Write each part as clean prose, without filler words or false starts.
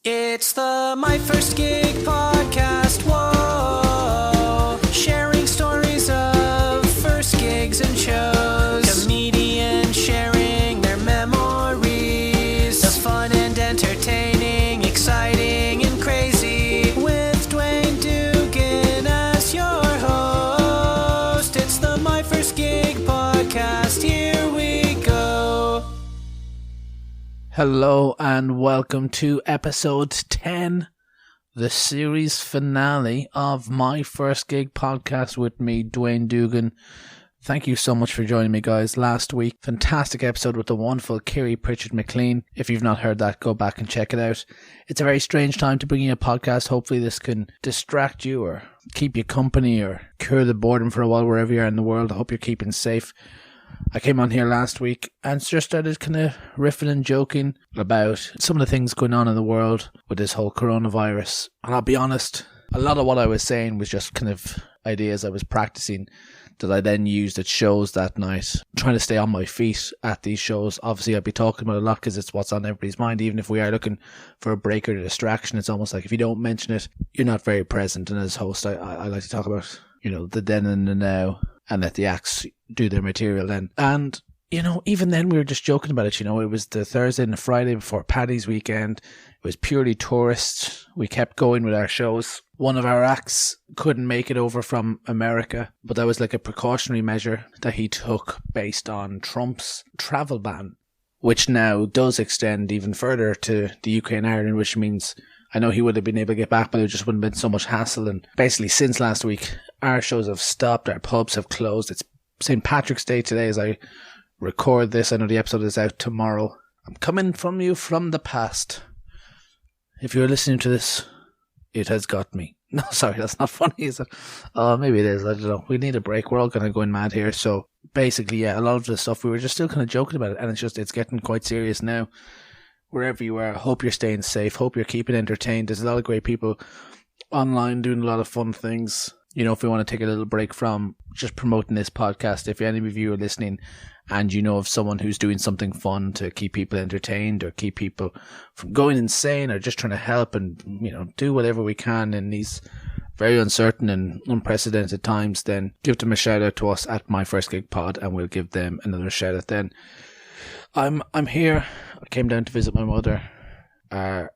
It's the My First Gig podcast, whoa. Sharing stories of first gigs and shows. Comedians sharing their memories. The fun and entertaining, exciting and crazy. With Dwayne Dugan as your host. It's the My First Gig podcast, here we go. Hello and welcome to episode 10, the series finale of My First Gig podcast with me, Dwayne Dugan. Thank you so much for joining me, guys. Last week, fantastic episode with the wonderful Kiri Pritchard McLean. If you've not heard that, go back and check it out. It's a very strange time to bring you a podcast. Hopefully this can distract you or keep you company or cure the boredom for a while wherever you are in the world. I hope you're keeping safe. I came on here last week and just started kind of riffing and joking about some of the things going on in the world with this whole coronavirus. And I'll be honest, a lot of what I was saying was just kind of ideas I was practicing that I then used at shows that night, trying to stay on my feet at these shows. Obviously, I'd be talking about a lot because it's what's on everybody's mind. Even if we are looking for a break or a distraction, it's almost like if you don't mention it, you're not very present. And as host, I like to talk about, the then and the now, and let the acts do their material then. And, even then we were just joking about it, it was the Thursday and the Friday before Paddy's weekend. It was purely tourists. We kept going with our shows. One of our acts couldn't make it over from America, but that was like a precautionary measure that he took based on Trump's travel ban, which now does extend even further to the UK and Ireland, which means I know he would have been able to get back, but it just wouldn't have been so much hassle. And basically since last week, our shows have stopped, our pubs have closed. It's St. Patrick's Day today as I record this. I know the episode is out tomorrow. I'm coming from you from the past. If you're listening to this, it has got me. No, sorry, that's not funny, is it? Oh, maybe it is. I don't know. We need a break. We're all kind of going mad here. So basically, yeah, a lot of the stuff, we were just still kind of joking about it. And it's getting quite serious now. Wherever you are, hope you're staying safe. Hope you're keeping entertained. There's a lot of great people online doing a lot of fun things. If we want to take a little break from just promoting this podcast, if any of you are listening and you know of someone who's doing something fun to keep people entertained or keep people from going insane or just trying to help and, do whatever we can in these very uncertain and unprecedented times, then give them a shout out to us at My First Gig Pod and we'll give them another shout out then. I'm here. I came down to visit my mother, our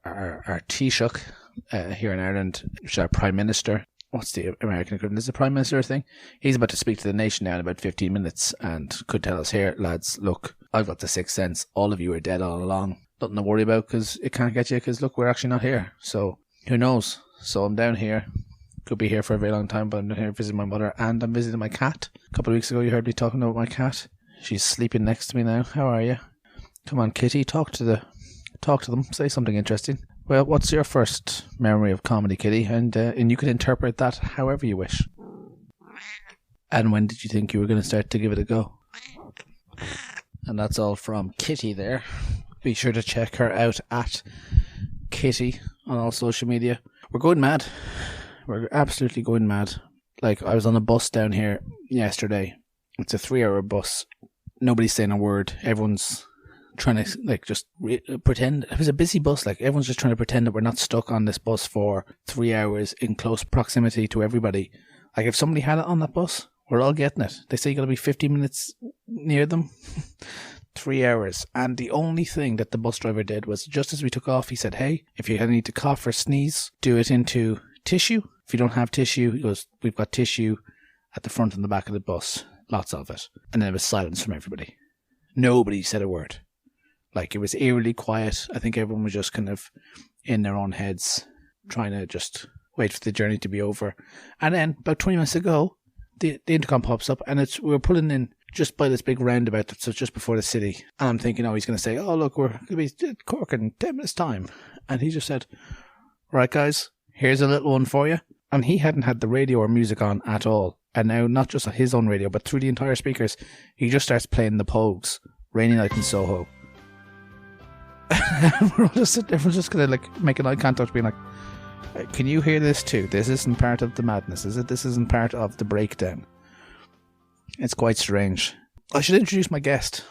Taoiseach here in Ireland, which is our Prime Minister. What's the American equivalent? Is the Prime Minister thing? He's about to speak to the nation now in about 15 minutes and could tell us, here, lads, look, I've got the sixth sense. All of you are dead all along. Nothing to worry about because it can't get you because, look, we're actually not here. So, who knows? So, I'm down here. Could be here for a very long time, but I'm down here visiting my mother and I'm visiting my cat. A couple of weeks ago, you heard me talking about my cat. She's sleeping next to me now. How are you? Come on, Kitty, talk to them. Say something interesting. Well, what's your first memory of comedy, Kitty? And you can interpret that however you wish. And when did you think you were going to start to give it a go? And that's all from Kitty there. Be sure to check her out at Kitty on all social media. We're going mad. We're absolutely going mad. Like, I was on a bus down here yesterday. It's a 3-hour bus. Nobody's saying a word. Everyone's trying to pretend. It was a busy bus. Everyone's just trying to pretend that we're not stuck on this bus for 3 hours in close proximity to everybody. If somebody had it on that bus, we're all getting it. They say you got to be 50 minutes near them. 3 hours. And the only thing that the bus driver did was, just as we took off, he said, hey, if you need to cough or sneeze, do it into tissue. If you don't have tissue, he goes, we've got tissue at the front and the back of the bus. Lots of it. And then it was silence from everybody. Nobody said a word. It was eerily quiet. I think everyone was just kind of in their own heads, trying to just wait for the journey to be over. And then, about 20 minutes ago, the intercom pops up, and we were pulling in just by this big roundabout that's just before the city. And I'm thinking, he's going to say, oh, look, we're going to be at Cork in 10 minutes' time. And he just said, right, guys, here's a little one for you. And he hadn't had the radio or music on at all. And now, not just on his own radio, but through the entire speakers, he just starts playing the Pogues, Rainy Night in Soho. Everyone's just kind of making eye contact, being like, can you hear this too? This isn't part of the madness, is it? This isn't part of the breakdown. It's quite strange. I should introduce my guest.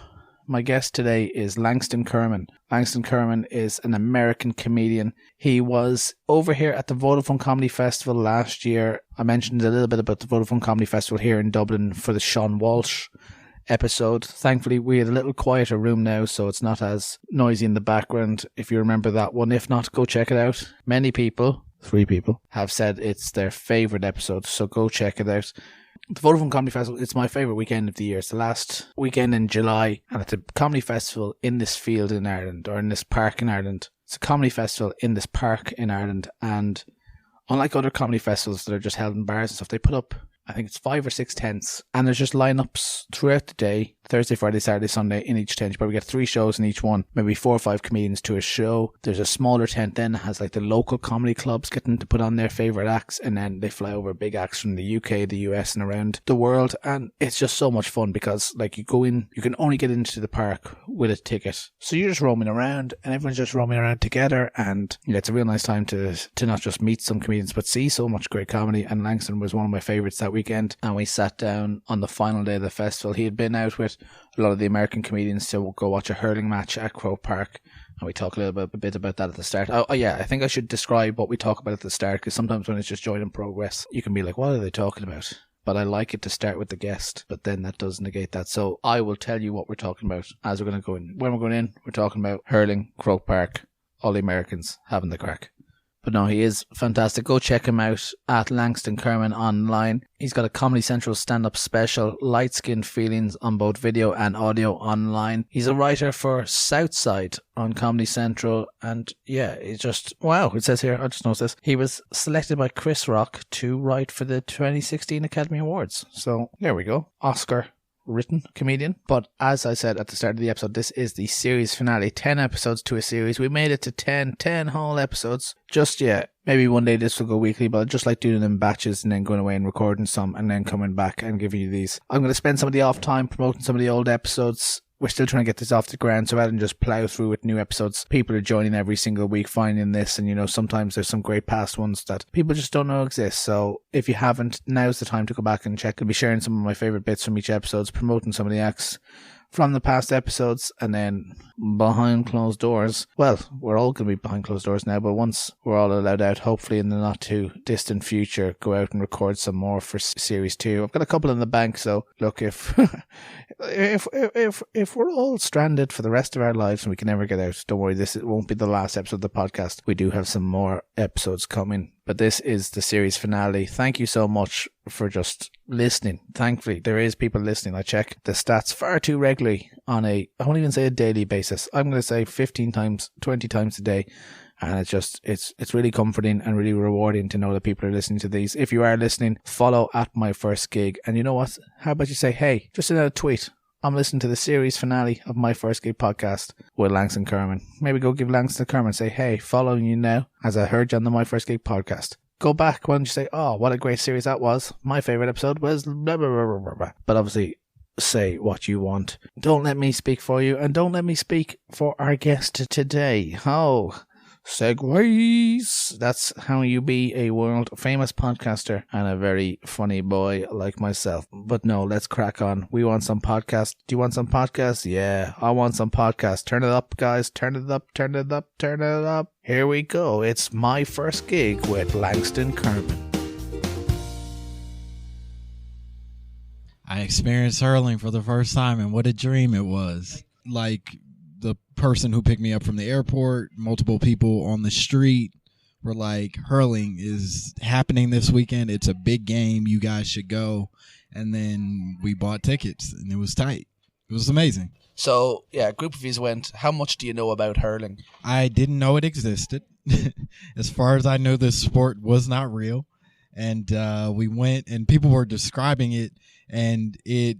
My guest today is Langston Kerman. Langston Kerman is an American comedian. He was over here at the Vodafone Comedy Festival last year. I mentioned a little bit about the Vodafone Comedy Festival here in Dublin for the Sean Walsh episode. Thankfully, we had a little quieter room now, so it's not as noisy in the background, if you remember that one. If not, go check it out. Many people, 3 people, have said it's their favourite episode, so go check it out. The Vodafone Comedy Festival, it's my favourite weekend of the year. It's the last weekend in July, and it's a comedy festival in this field in Ireland, or in this park in Ireland. It's a comedy festival in this park in Ireland, and unlike other comedy festivals that are just held in bars and stuff, they put up, I think it's 5 or 6 tents, and there's just lineups throughout the day, Thursday, Friday, Saturday, Sunday, in each tent. You probably get 3 shows in each one, maybe 4 or 5 comedians to a show. There's a smaller tent then that has like the local comedy clubs getting to put on their favourite acts, and then they fly over big acts from the UK, the US, and around the world. And it's just so much fun because like you go in, you can only get into the park with a ticket, so you're just roaming around, and everyone's just roaming around together. And yeah, it's a real nice time to not just meet some comedians but see so much great comedy. And Langston was one of my favourites that weekend, and we sat down on the final day of the festival. He had been out with a lot of the American comedians to go watch a hurling match at Croke Park, and we talk a bit about that at the start. Oh yeah, I think I should describe what we talk about at the start, because sometimes when it's just join in progress, you can be like, what are they talking about? But I like it to start with the guest, but then that does negate that. So I will tell you what we're talking about as we're going to go in. When we're going in, we're talking about hurling, Croke Park, all the Americans having the crack. But no, he is fantastic. Go check him out at Langston Kerman online. He's got a Comedy Central stand-up special, Light Skin Feelings, on both video and audio online. He's a writer for Southside on Comedy Central. And yeah, he's just, wow, it says here, I just noticed this. He was selected by Chris Rock to write for the 2016 Academy Awards. So there we go. Oscar written comedian. But as I said at the start of the episode, this is the series finale. 10 episodes to a series. We made it to 10 whole episodes. Just yet. Maybe one day this will go weekly, but I just like doing them in batches and then going away and recording some and then coming back and giving you these. I'm going to spend some of the off time promoting some of the old episodes. We're still trying to get this off the ground, so rather than just plough through with new episodes, people are joining every single week, finding this, and you know, sometimes there's some great past ones that people just don't know exist. So if you haven't, now's the time to go back and check. I'll be sharing some of my favourite bits from each episode, promoting some of the acts from the past episodes, and then behind closed doors. Well, we're all going to be behind closed doors now, but once we're all allowed out, hopefully in the not too distant future, go out and record some more for series 2. I've got a couple in the bank, so look, if we're all stranded for the rest of our lives and we can never get out, don't worry, this won't be the last episode of the podcast. We do have some more episodes coming, but this is the series finale. Thank you so much for just listening. Thankfully, there is people listening. I check the stats far too regularly on I won't even say a daily basis. I'm going to say 15 times, 20 times a day. And it's really comforting and really rewarding to know that people are listening to these. If you are listening, follow at My First Gig. And you know what? How about you say, hey, just send out a tweet. I'm listening to the series finale of My First Gig podcast with Langston Kerman. Maybe go give Langston Kerman, say, hey, following you now as I heard you on the My First Gig podcast. Go back when you say, oh, what a great series that was. My favourite episode was blah, blah, blah, blah, blah. But obviously, say what you want. Don't let me speak for you, and don't let me speak for our guest today. Oh, segues. That's how you be a world famous podcaster and a very funny boy like myself. But no, let's crack on. We want some podcasts. Do you want some podcasts? Yeah, I want some podcasts. Turn it up, guys. Turn it up, turn it up, turn it up. Here we go. It's My First Gig with Langston Kerman. I experienced hurling for the first time, and what a dream it was. Like, the person who picked me up from the airport, multiple people on the street were like, hurling is happening this weekend. It's a big game. You guys should go. And then we bought tickets, and it was tight. It was amazing. So, yeah, a group of yous went. How much do you know about hurling? I didn't know it existed. As far as I know, this sport was not real. And we went, and people were describing it, and it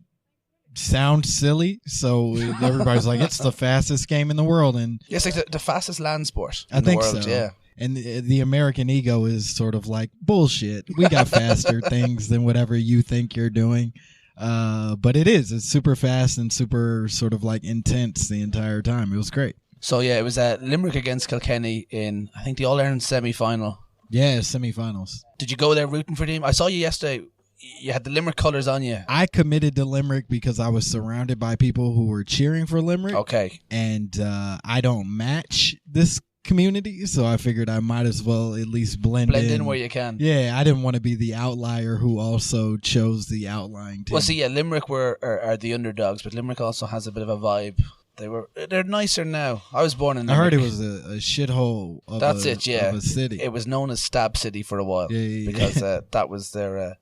sounds silly, so everybody's like, it's the fastest game in the world. And yes, like the fastest land sport in the think world. So. Yeah. And the American ego is sort of like, bullshit. We got faster things than whatever you think you're doing. But it's super fast and super sort of like intense the entire time. It was great. So yeah, it was Limerick against Kilkenny in, I think, the All-Ireland semi-final. Yeah, semi-finals. Did you go there rooting for the team? I saw you yesterday. you had the Limerick colours on you. I committed to Limerick because I was surrounded by people who were cheering for Limerick. Okay. And I don't match this community, so I figured I might as well at least blend in where you can. Yeah, I didn't want to be the outlier who also chose the outlying team. Well, see, yeah, Limerick are the underdogs, but Limerick also has a bit of a vibe. They're nicer now. I was born in Limerick. I heard it was a shithole of That's a, it, yeah. of a city. It was known as Stab City for a while because that was their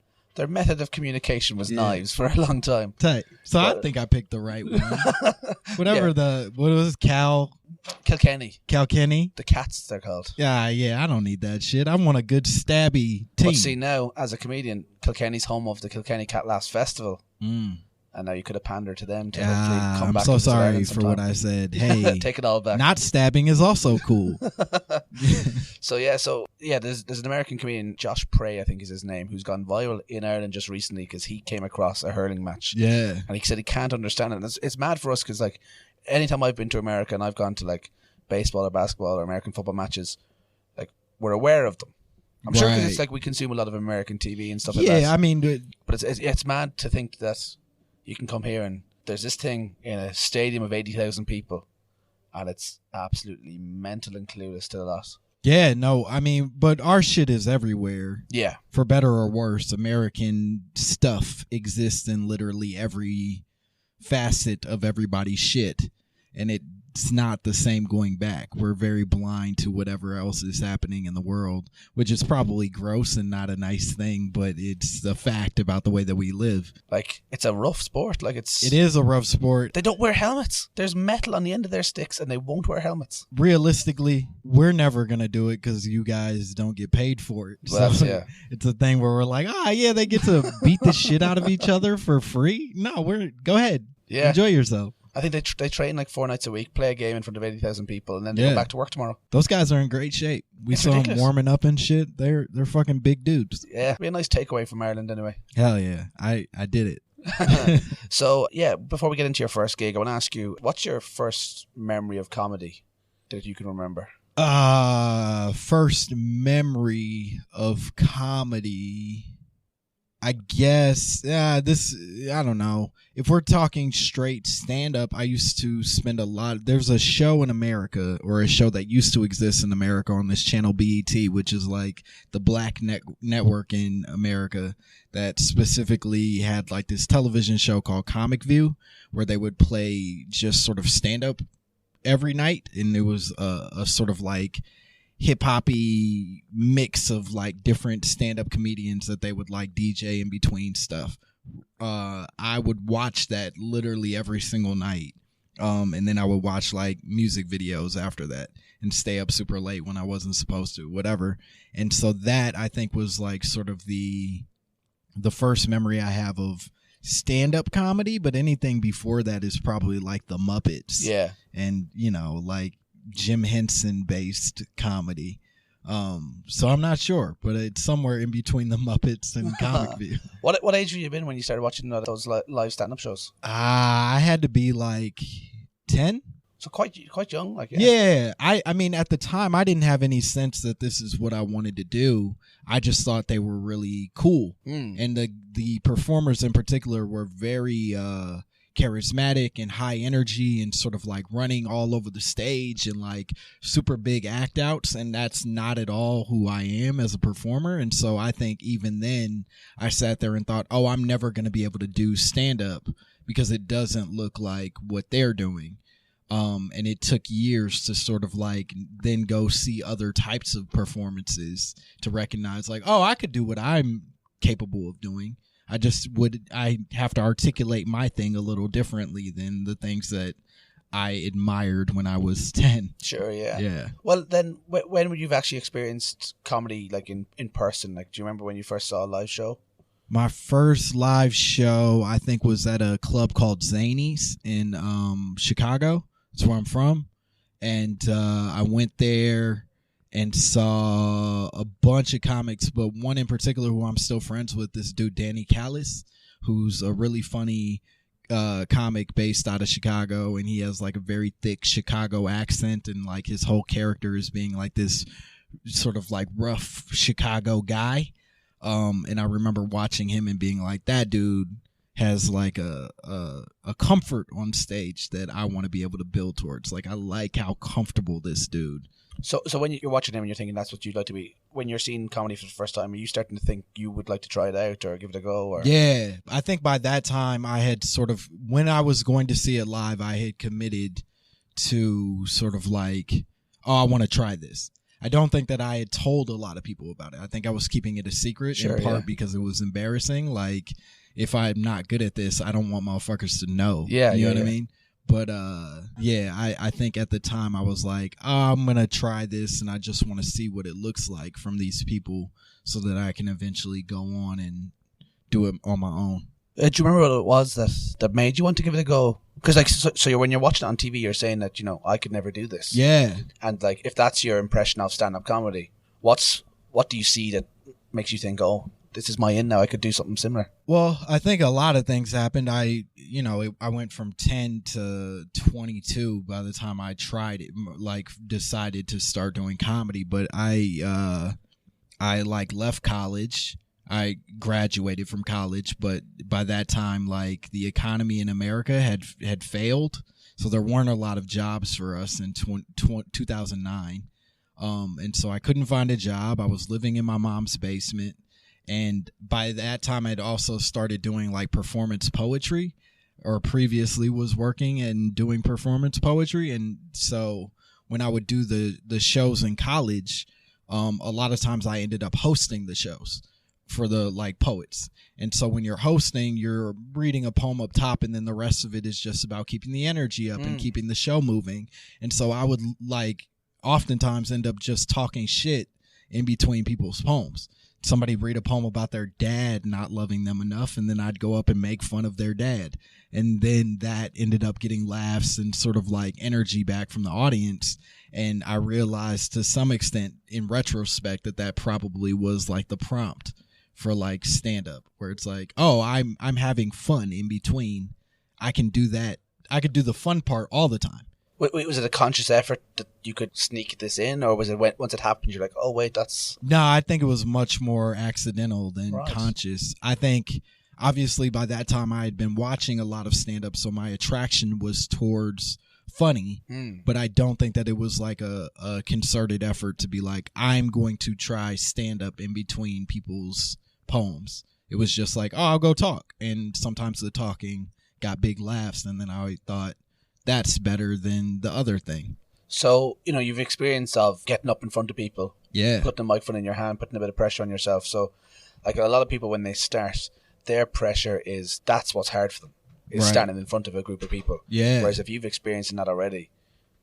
method of communication was knives for a long time. Tight. So I think I picked the right one. Whatever what was Kilkenny. Kilkenny? The Cats, they're called. Yeah, I don't need that shit. I want a good stabby team. But see, now, as a comedian, Kilkenny's home of the Kilkenny Cat Lass Festival. And now you could have pandered to them to hopefully come back. I'm so sorry for what I said. Hey, take it all back. Not stabbing is also cool. So there's an American comedian, Josh Prey, I think is his name, who's gone viral in Ireland just recently because he came across a hurling match. Yeah, and he said he can't understand it. And it's mad for us because like anytime I've been to America and I've gone to like baseball or basketball or American football matches, like we're aware of them. I'm sure because it's like we consume a lot of American TV and stuff like that. Yeah, I mean, but it's mad to think that you can come here and there's this thing in a stadium of 80,000 people and it's absolutely mental and clueless to the lot. Yeah, no, I mean, but our shit is everywhere. Yeah. For better or worse, American stuff exists in literally every facet of everybody's shit. And it's not the same going back. We're very blind to whatever else is happening in the world, which is probably gross and not a nice thing, but it's a fact about the way that we live. Like, it's a rough sport. Like, it is a rough sport. They don't wear helmets. There's metal on the end of their sticks and they won't wear helmets. Realistically, we're never going to do it because you guys don't get paid for it. Well, so it's a thing where we're like, they get to beat the shit out of each other for free? No, go ahead. Yeah. Enjoy yourself. I think they train like 4 nights a week, play a game in front of 80,000 people, and then they go back to work tomorrow. Those guys are in great shape. We saw them warming up and shit. They're fucking big dudes. Yeah, be a nice takeaway from Ireland anyway. Hell yeah, I did it. So before we get into your first gig, I want to ask you, what's your first memory of comedy that you can remember? First memory of comedy, I guess, I don't know. If we're talking straight stand-up, I used to spend there's a show in America, or a show that used to exist in America on this channel BET, which is like the black network in America, that specifically had like this television show called Comic View, where they would play just sort of stand-up every night, and it was a sort of like hip-hoppy mix of like different stand-up comedians that they would like DJ in between stuff. I would watch that literally every single night, and then I would watch like music videos after that and stay up super late when I wasn't supposed to, whatever. And so that, I think, was like sort of the first memory I have of stand-up comedy, but anything before that is probably like the Muppets. Yeah. And, like Jim Henson based comedy. So I'm not sure, but it's somewhere in between the Muppets and Comic View. What age were you been when you started watching those live stand-up shows? I had to be like 10. So quite young, like yeah. I mean, at the time, I didn't have any sense that this is what I wanted to do. I just thought they were really cool, and the performers in particular were very charismatic and high energy and sort of like running all over the stage and like super big act outs, and that's not at all who I am as a performer. And so I think even then I sat there and thought, I'm never going to be able to do stand up because it doesn't look like what they're doing. And it took years to sort of like then go see other types of performances to recognize like, I could do what I'm capable of doing. I have to articulate my thing a little differently than the things that I admired when I was 10. Sure, yeah. Yeah. Well, then, when would you've actually experienced comedy, like in person? Like, do you remember when you first saw a live show? My first live show, I think, was at a club called Zany's in Chicago. That's where I'm from. And I went there and saw a bunch of comics, but one in particular who I'm still friends with, this dude Danny Callis, who's a really funny comic based out of Chicago, and he has like a very thick Chicago accent, and like his whole character is being like this sort of like rough Chicago guy. And I remember watching him and being like, that dude has like a comfort on stage that I want to be able to build towards. Like, I like how comfortable this dude. So when you're watching him and you're thinking that's what you'd like to be, when you're seeing comedy for the first time, are you starting to think you would like to try it out or give it a go? Or? Yeah, I think by that time I had sort of, when I was going to see it live, I had committed to sort of like, oh, I want to try this. I don't think that I had told a lot of people about it. I think I was keeping it a secret in part because it was embarrassing. Like, if I'm not good at this, I don't want motherfuckers to know. Yeah, you know what I mean? But I think at the time I was like, oh, I'm going to try this and I just want to see what it looks like from these people so that I can eventually go on and do it on my own. Do you remember what it was that made you want to give it a go? Because like, so when you're watching it on TV, you're saying that, I could never do this. Yeah. And like, if that's your impression of stand-up comedy, what do you see that makes you think, oh, this is my in now, I could do something similar? Well, I think a lot of things happened. I went from 10 to 22 by the time I tried it, like decided to start doing comedy. But I like left college. I graduated from college, but by that time, like, the economy in America had failed. So there weren't a lot of jobs for us in 2009. And so I couldn't find a job. I was living in my mom's basement. And by that time, I'd also started doing like performance poetry, or previously was working and doing performance poetry. And so when I would do the shows in college, a lot of times I ended up hosting the shows for the like poets. And so when you're hosting, you're reading a poem up top, and then the rest of it is just about keeping the energy up and keeping the show moving. And so I would like oftentimes end up just talking shit in between people's poems. Somebody read a poem about their dad not loving them enough, and then I'd go up and make fun of their dad. And then that ended up getting laughs and sort of like energy back from the audience. And I realized to some extent in retrospect that probably was like the prompt for like stand up, where it's like, oh, I'm having fun in between. I can do that. I could do the fun part all the time. Wait, was it a conscious effort that you could sneak this in, or was it once it happened, you're like, oh, wait, that's... No, I think it was much more accidental than conscious. I think, obviously, by that time, I had been watching a lot of stand-up, so my attraction was towards funny, but I don't think that it was like a concerted effort to be like, I'm going to try stand-up in between people's poems. It was just like, oh, I'll go talk. And sometimes the talking got big laughs, and then I thought, that's better than the other thing. So, you've experience of getting up in front of people, yeah, putting a microphone in your hand, putting a bit of pressure on yourself. So, like a lot of people, when they start, their pressure is, that's what's hard for them, is standing in front of a group of people. Yeah. Whereas if you've experienced that already,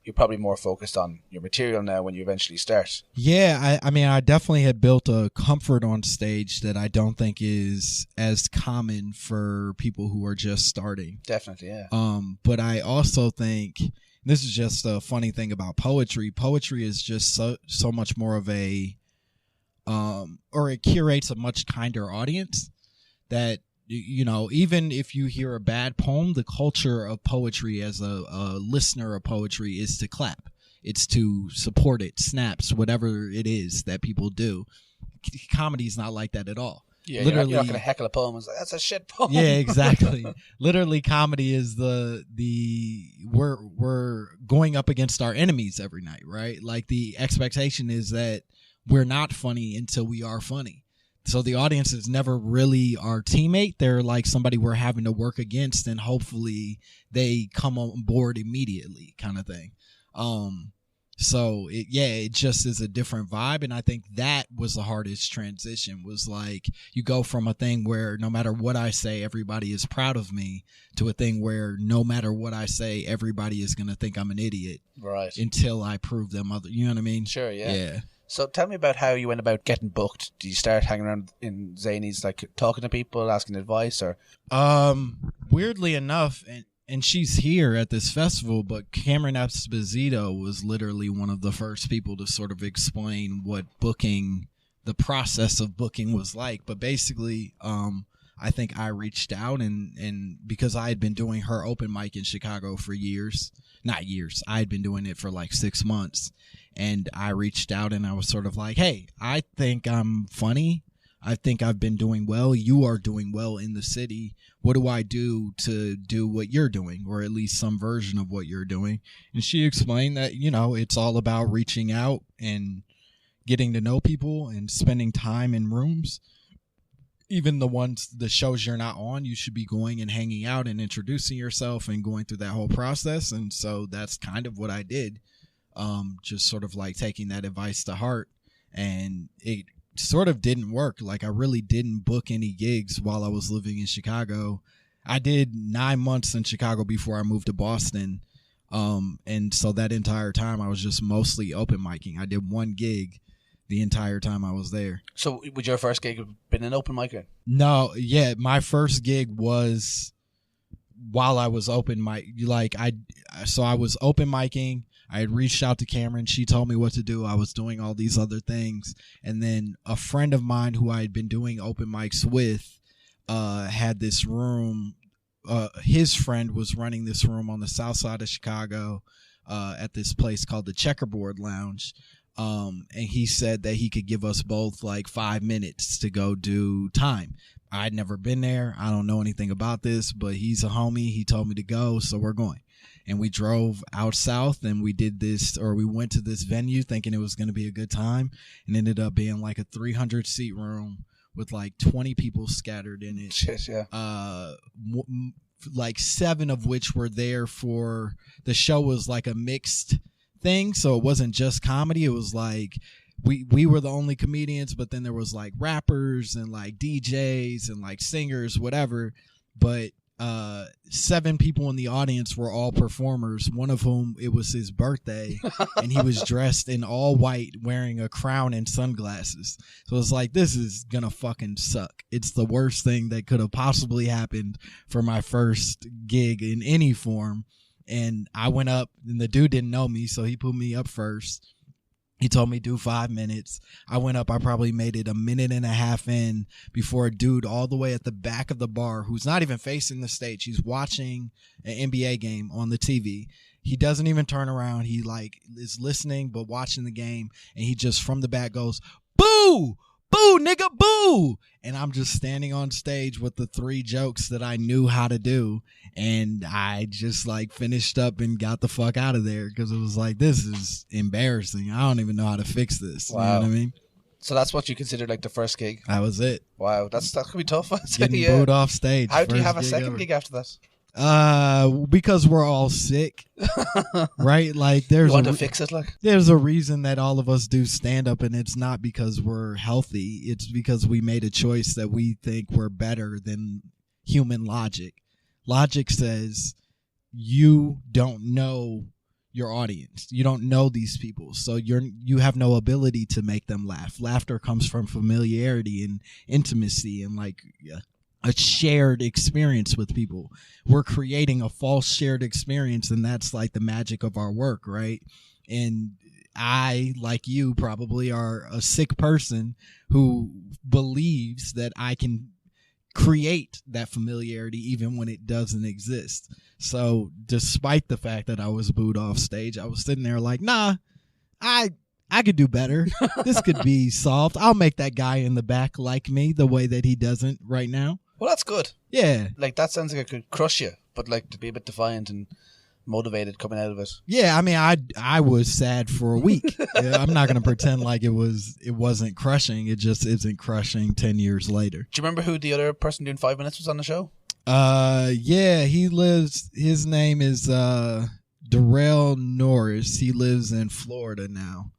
you're probably more focused on your material now when you eventually start. Yeah, I mean, I definitely had built a comfort on stage that I don't think is as common for people who are just starting. Definitely, yeah. But I also think, this is just a funny thing about poetry. Poetry is just so much more of a, or it curates a much kinder audience that, even if you hear a bad poem, the culture of poetry as a listener of poetry is to clap. It's to support it, snaps, whatever it is that people do. Comedy is not like that at all. Yeah, literally, you're not going to heckle a poem and say, that's a shit poem. Yeah, exactly. Literally, comedy is we're going up against our enemies every night, right? Like, the expectation is that we're not funny until we are funny. So the audience is never really our teammate. They're like somebody we're having to work against, and hopefully they come on board immediately, kind of thing. So it just is a different vibe. And I think that was the hardest transition, was like, you go from a thing where no matter what I say, everybody is proud of me, to a thing where no matter what I say, everybody is going to think I'm an idiot. Right. Until I prove them other, you know what I mean? Sure. Yeah. Yeah. So tell me about how you went about getting booked. Did you start hanging around in Zanies, like talking to people, asking advice, or? Weirdly enough, and she's here at this festival, but Cameron Esposito was literally one of the first people to sort of explain what booking, the process of booking was like. But basically, I think I reached out and because I had been doing her open mic in Chicago for not years, I had been doing it for like 6 months. And I reached out and I was sort of like, hey, I think I'm funny. I think I've been doing well. You are doing well in the city. What do I do to do what you're doing, or at least some version of what you're doing? And she explained that, it's all about reaching out and getting to know people and spending time in rooms. Even the shows you're not on, you should be going and hanging out and introducing yourself and going through that whole process. And so that's kind of what I did. Just sort of like taking that advice to heart. And it sort of didn't work. Like, I really didn't book any gigs while I was living in Chicago. I did 9 months in Chicago before I moved to Boston. And so that entire time I was just mostly open micing. I did one gig the entire time I was there. So would your first gig have been an open micer? No, yeah, my first gig was while I was open mic. So I was open micing. I had reached out to Cameron. She told me what to do. I was doing all these other things. And then a friend of mine who I had been doing open mics with had this room. His friend was running this room on the south side of Chicago at this place called the Checkerboard Lounge. And he said that he could give us both like 5 minutes to go do time. I'd never been there. I don't know anything about this, but he's a homie. He told me to go, so we're going. And we drove out south and we went to this venue thinking it was going to be a good time, and ended up being like a 300 seat room with like 20 people scattered in it. Shit, yeah. Like 7 of which were there for the show. Was like a mixed thing. So it wasn't just comedy. It was like, we were the only comedians, but then there was like rappers and like DJs and like singers, whatever. But 7 people in the audience were all performers, one of whom it was his birthday, and he was dressed in all white wearing a crown and sunglasses. So it's like, this is gonna fucking suck. It's the worst thing that could have possibly happened for my first gig in any form. And I went up, and the dude didn't know me, so he put me up first. He told me do 5 minutes. I went up. I probably made it a minute and a half in before a dude all the way at the back of the bar, who's not even facing the stage. He's watching an NBA game on the TV. He doesn't even turn around. He like is listening but watching the game, and he just from the back goes, "Boo! Boo, nigga, boo!" And I'm just standing on stage with the 3 jokes that I knew how to do. And I just like finished up and got the fuck out of there, because it was like, this is embarrassing. I don't even know how to fix this. Wow. You know what I mean? So that's what you consider like the first gig? That was it. Wow, that could be tough. Getting booed off stage. How do you have a second gig after that? Because we're all sick, right? Like, there's you want to fix it, like there's a reason that all of us do stand up, and it's not because we're healthy. It's because we made a choice that we think we're better than human logic. Logic says you don't know your audience. You don't know these people, so you have no ability to make them laugh. Laughter comes from familiarity and intimacy and like a shared experience with people. We're creating a false shared experience, and that's like the magic of our work, right? And I, like you, probably are a sick person who believes that I can create that familiarity even when it doesn't exist. So despite the fact that I was booed off stage, I was sitting there like, nah, I could do better. This could be solved. I'll make that guy in the back like me the way that he doesn't right now. Well, that's good. Yeah. Like, that sounds like it could crush you, but like to be a bit defiant and motivated coming out of it. Yeah, I mean, I was sad for a week. I'm not going to pretend like it wasn't crushing. It just isn't crushing 10 years later. Do you remember who the other person doing 5 minutes was on the show? Yeah, his name is Darrell Norris. He lives in Florida now.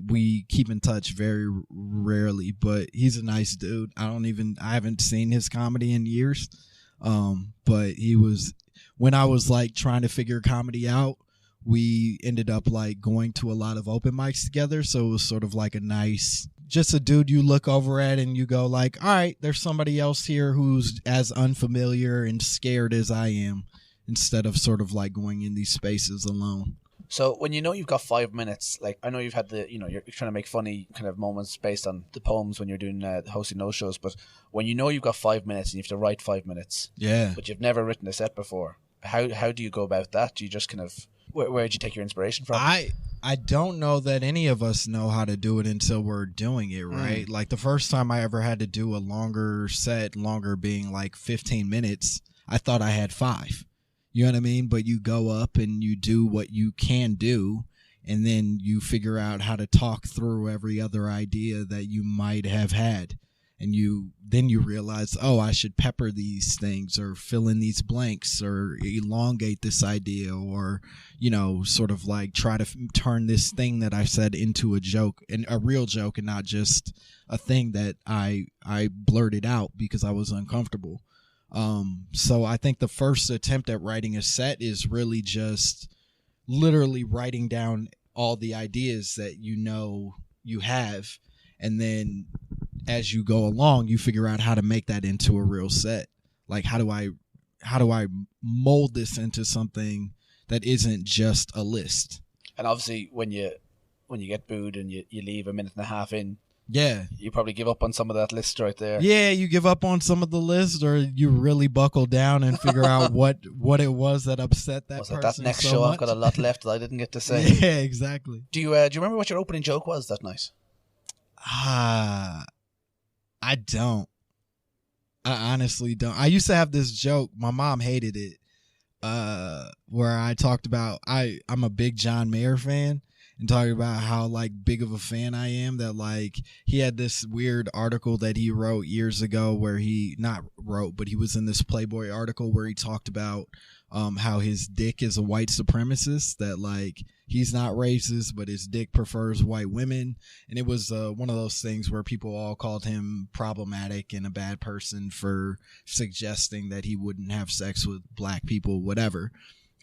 We keep in touch very rarely, but he's a nice dude. I haven't seen his comedy in years. But when I was like trying to figure comedy out, we ended up like going to a lot of open mics together. So it was sort of like just a dude you look over at and you go like, all right, there's somebody else here who's as unfamiliar and scared as I am, instead of sort of like going in these spaces alone. So when you know you've got 5 minutes, like I know you've had you're trying to make funny kind of moments based on the poems when you're doing hosting those shows, but when you know you've got 5 minutes and you have to write 5 minutes, yeah, but you've never written a set before, how do you go about that? Do you just kind of, where did you take your inspiration from? I don't know that any of us know how to do it until we're doing it, right? Like the first time I ever had to do a longer set, longer being like 15 minutes, I thought I had 5. You know what I mean? But you go up and you do what you can do, and then you figure out how to talk through every other idea that you might have had. And then you realize, oh, I should pepper these things or fill in these blanks or elongate this idea or, sort of like try to turn this thing that I said into a joke, and a real joke, and not just a thing that I blurted out because I was uncomfortable. So I think the first attempt at writing a set is really just literally writing down all the ideas that you have, and then as you go along, you figure out how to make that into a real set. Like, how do I mold this into something that isn't just a list? And obviously, when you get booed and you leave a minute and a half in, yeah, you probably give up on some of that list right there. Yeah, you give up on some of the list, or you really buckle down and figure out what it was that upset that person. That next so show, much. I've got a lot left that I didn't get to say. Yeah, exactly. Do you remember what your opening joke was that night? I don't. I honestly don't. I used to have this joke. My mom hated it. Where I talked about I'm a big John Mayer fan, and talking about how like big of a fan I am, that like he had this weird article that he wrote years ago where he was in this Playboy article where he talked about how his dick is a white supremacist, that like he's not racist, but his dick prefers white women. And it was one of those things where people all called him problematic and a bad person for suggesting that he wouldn't have sex with black people, whatever.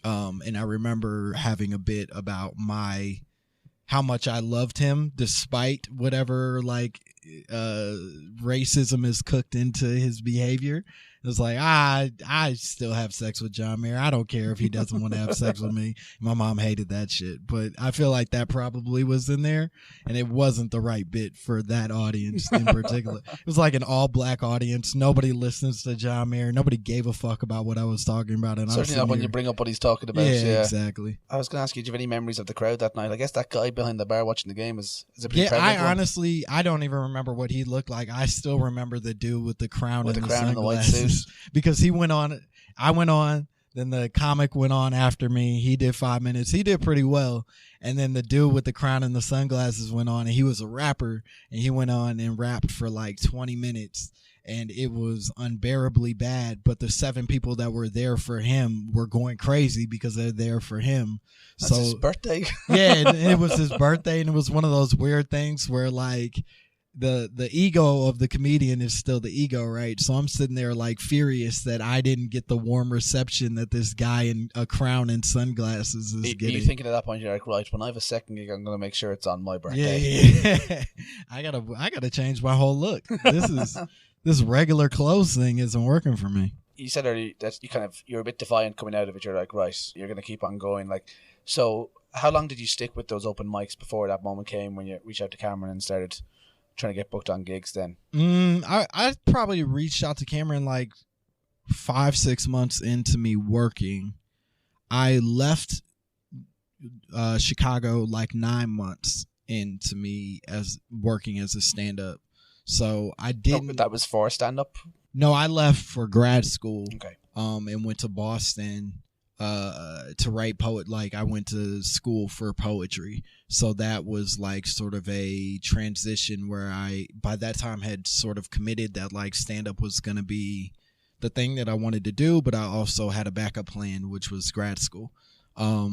And I remember having a bit about how much I loved him despite whatever like racism is cooked into his behavior. It was like, I still have sex with John Mayer. I don't care if he doesn't want to have sex with me. My mom hated that shit. But I feel like that probably was in there, and it wasn't the right bit for that audience in particular. It was like an all-black audience. Nobody listens to John Mayer. Nobody gave a fuck about what I was talking about. And certainly not when you bring up what he's talking about. Yeah, exactly. I was going to ask you, do you have any memories of the crowd that night? I guess that guy behind the bar watching the game is a pretty prevalent one. Honestly, I don't even remember what he looked like. I still remember the dude with the crown and the crown and the white sunglasses. suit. Because he went on, I went on, then the comic went on after me. He did 5 minutes. He did pretty well. And then the dude with the crown and the sunglasses went on, and he was a rapper, and he went on and rapped for like 20 minutes. And it was unbearably bad. But the 7 people that were there for him were going crazy because they're there for him. That's his birthday. Yeah, and it was his birthday, and it was one of those weird things where like the ego of the comedian is still the ego, right? So I'm sitting there like furious that I didn't get the warm reception that this guy in a crown and sunglasses is getting. You're thinking at that point, you're like, right, when I have a second gig, I'm going to make sure it's on my birthday. Yeah. I gotta change my whole look. This regular clothes thing isn't working for me. You said earlier that you're a bit defiant coming out of it. You're like, right, you're going to keep on going. Like, so how long did you stick with those open mics before that moment came when you reached out to Cameron and started trying to get booked on gigs then? I probably reached out to Cameron like 5-6 months into me working. I left Chicago like 9 months into me as working as a stand-up. So I didn't. That was for stand-up? No, I left for grad school. Okay. And went to Boston to write like I went to school for poetry. So that was like sort of a transition where I by that time had sort of committed that like stand-up was going to be the thing that I wanted to do, but I also had a backup plan, which was grad school. I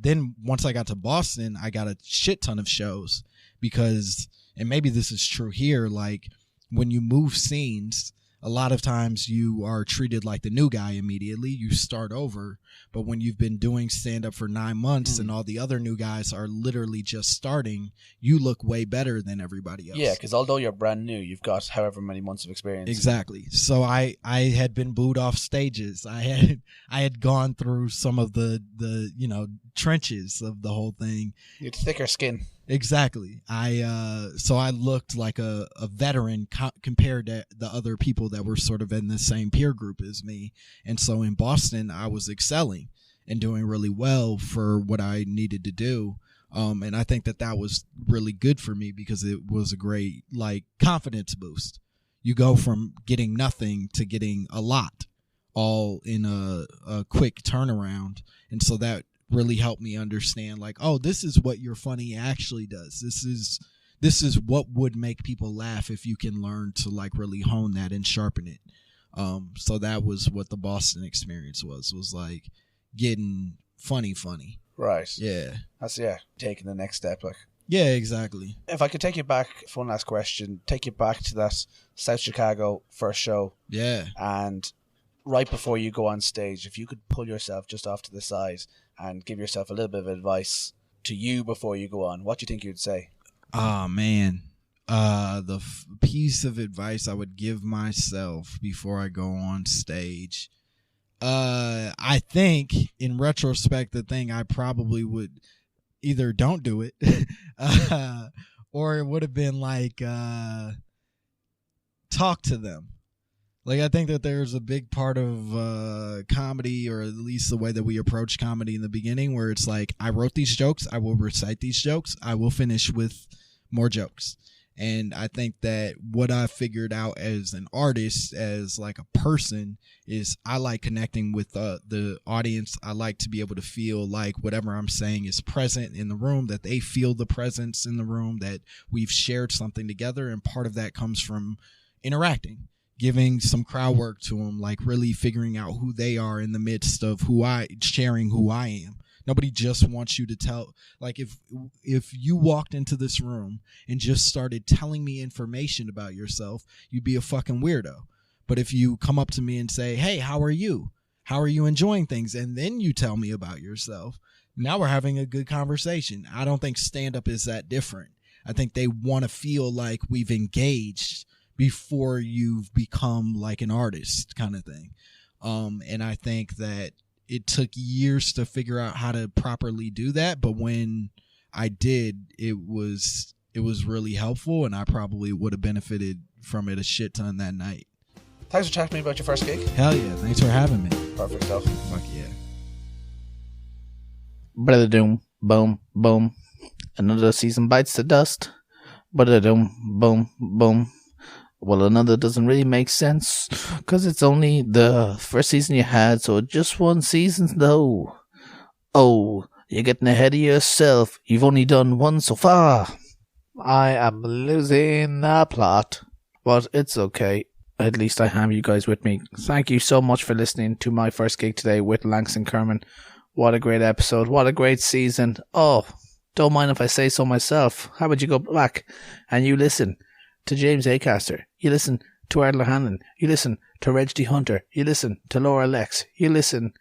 then once I got to Boston, I got a shit ton of shows because, and maybe this is true here, like when you move scenes, a lot of times you are treated like the new guy immediately. You start over. But when you've been doing stand-up for 9 months and all the other new guys are literally just starting, you look way better than everybody else. Yeah, because although you're brand new, you've got however many months of experience. Exactly. So I had been booed off stages. I had gone through some of the trenches of the whole thing. You had thicker skin. Exactly. So I looked like a veteran compared to the other people that were sort of in the same peer group as me. And so in Boston, I was excelling. and doing really well for what I needed to do. And I think that was really good for me because it was a great like confidence boost. You go from getting nothing to getting a lot all in a quick turnaround. And so that really helped me understand like, oh, this is what your funny actually does. This is what would make people laugh if you can learn to like really hone that and sharpen it. So that was what the Boston experience was like getting funny. Right. Yeah. That's taking the next step. Like. Yeah, exactly. If I could take you back for one last question, take you back to that South Chicago first show. Yeah. And right before you go on stage, if you could pull yourself just off to the side and give yourself a little bit of advice to you before you go on, what do you think you'd say? Oh, man. The piece of advice I would give myself before I go on stage. I think in retrospect, the thing I probably would either don't do it or it would have been like talk to them. Like I think that there's a big part of comedy, or at least the way that we approach comedy in the beginning, where it's like, I wrote these jokes, I will recite these jokes, I will finish with more jokes. And I think that what I figured out as an artist, as like a person, is I like connecting with the audience. I like to be able to feel like whatever I'm saying is present in the room, that they feel the presence in the room, that we've shared something together. And part of that comes from interacting, giving some crowd work to them, like really figuring out who they are in the midst of sharing who I am. Nobody just wants you to tell, like if you walked into this room and just started telling me information about yourself, you'd be a fucking weirdo. But if you come up to me and say, hey, how are you? How are you enjoying things? And then you tell me about yourself. Now we're having a good conversation. I don't think stand-up is that different. I think they want to feel like we've engaged before you've become like an artist kind of thing. And I think that it took years to figure out how to properly do that, but when I did, it was really helpful, and I probably would have benefited from it a shit ton that night. Thanks for chatting to me about your first gig. Hell yeah, thanks for having me. Perfect stuff. Fuck yeah. Brother doom, boom, boom. Another season bites the dust. Brother doom, boom, boom. Well, another doesn't really make sense, because it's only the first season you had, so just one season though. Oh, you're getting ahead of yourself. You've only done one so far. I am losing the plot, but it's okay. At least I have you guys with me. Thank you so much for listening to my first gig today with Langston Kerman. What a great episode. What a great season. Oh, don't mind if I say so myself. How about you go back and you listen to James Acaster, you listen to Ardler Hanlon, you listen to Reg D. Hunter, you listen to Laura Lex, you listen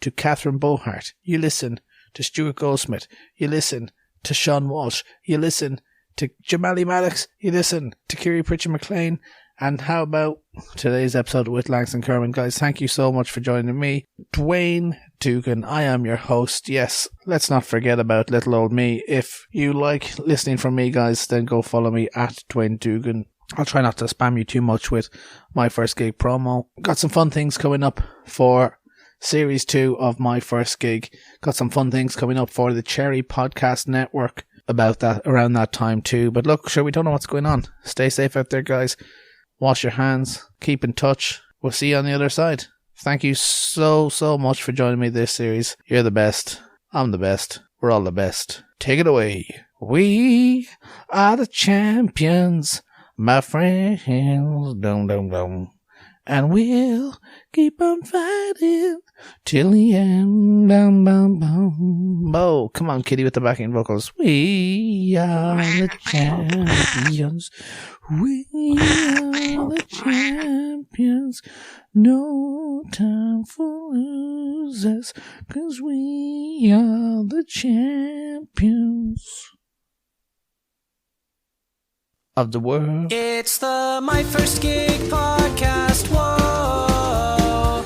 to Catherine Bohart, you listen to Stuart Goldsmith, you listen to Sean Walsh, you listen to Jamali Maddox, you listen to Kiri Pritchard McLean, and how about today's episode with Langston Kerman? Guys, thank you so much for joining me. Dwayne Dugan, I am your host. Yes, let's not forget about little old me. If you like listening from me, guys, then go follow me at Dwayne Dugan. I'll try not to spam you too much with my first gig promo. Got some fun things coming up for Series 2 of my first gig. Got some fun things coming up for the Cherry Podcast Network about that around that time too. But look, sure, we don't know what's going on. Stay safe out there, guys. Wash your hands. Keep in touch. We'll see you on the other side. Thank you so much for joining me this series. You're the best. I'm the best. We're all the best. Take it away. We are the champions, my friends. Dum dum dum. And we'll keep on fighting till the end. Bum, bum, bum. Oh, come on, Kitty, with the backing vocals. We are the champions. We are the champions. No time for losers, 'cause we are the champions of the world. It's the My First Gig podcast. Whoa.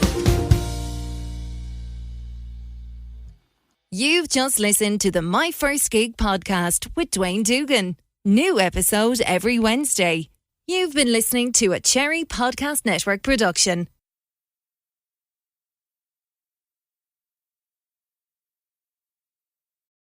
You've just listened to the My First Gig podcast with Dwayne Dugan. New episode every Wednesday. You've been listening to a Cherry Podcast Network production.